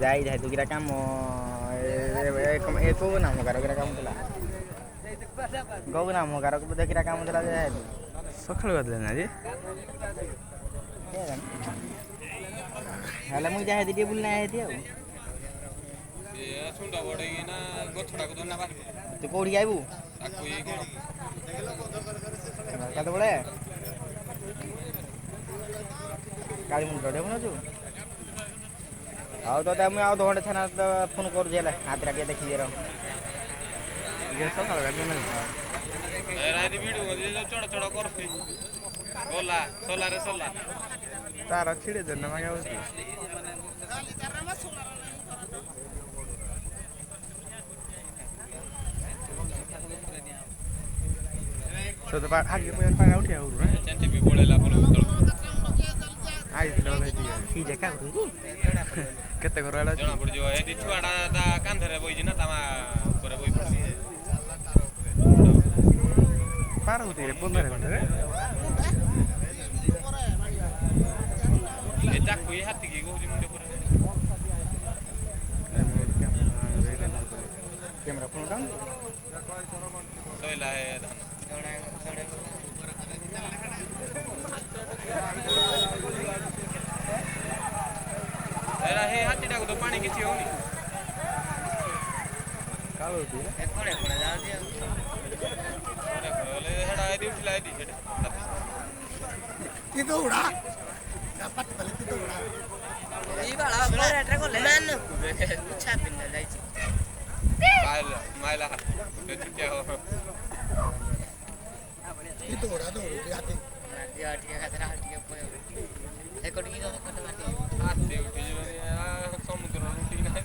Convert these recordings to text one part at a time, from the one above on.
ଯାଇ ଯାଇ ତୁ କିରା କାମ ଏ କୋଉ ନାମ କାର କିରା କାମ ଥିଲା କୋଉ ନାମ କାର ବୋଧେ କିରା କାମ ଥିଲା ଯେ ସକାଳୁ ଗାଧେଇଲେଣି ଆଜି ହେଲେ ମୁଇଁ ଯାହା ଟିକେ ବୁଲି ନାହିଁ ହେଠି ଆଉ ସୁଣ୍ଡ ବଢେଇକିନା ଗଛଟାକୁ ଧନା ବାହାରିବ ତୁ କୋଉଠିକି ଆଇବୁ ତାକୁ ଇଏ କଣ କେତେବେଳେ କାଳି ମୁଣ୍ଡ ଦେଖୁନଛୁ ଆଉ ତତେ ମୁଇଁ ଆଉ ଅଧଘଣ୍ଟେ ଛାଡିକିନା ତତେ ଫୋନ କରୁଛି ହେଲା ହାତଟା ଟିକେ ଦେଖିକି ରହ ସକାଳୁ ଗାଧେଇଲେଣି ରାତି ଭିଡୁ ଚଢ ଚଢ କରୁଛି ଗଲା ସୋଲାରେ ସୋଲା ତାର ଛିଡେଇ ଦେଲେ ମାଗା ବସିକି ସେ ତ ଆଗେ ପାଣି ଉଠିବା ଉଠୁ ବି ପଳେଇଲା ପଳଉ ଆଇଥିଲେ ବୋଧେ କି ଦେଖା କରୁଛୁ କେତେ ଘର ଆଡେ ଅଛି ଜଣା ପଡିଯିବ ଏଠି ଛୁଆଟା ତା କାନ୍ଧରେ ବଇଛି ନା ତା ମା ଉପରେ ବଇ ପଡିଛି ପାର ହଉଛି ବନ୍ଧାରେ ଘଣ୍ଟାରେ ଏ ତାକୁ ହାତୀକି କହୁଛି ମୁଣ୍ଡେ ପୁରା କ୍ୟାମେରା ଫୋନ ଉଠାଉଛୁ ଶୋଇଲା ହେ ଏରା ହେଇ ହାତୀଟାକୁ ତ ପାଣି କିଛି ହଉନି କାଳୁ ହେଟା ଏଠି ଉଠିଲା ଏଠି ମାଇଲା ହାତୀ ଉଠିଯିବ ସମୁଦ୍ର ଉଠିକି ନାହିଁ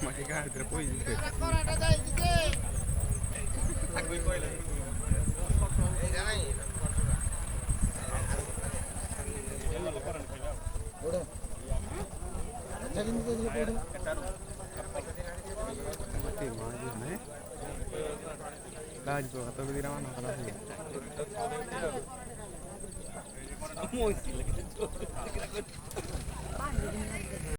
ମାଟି ଗାଁ ଭିତରେ ପଇଛି ତାକୁ କହିଲା Dah juga atau bagi ramah nak kalau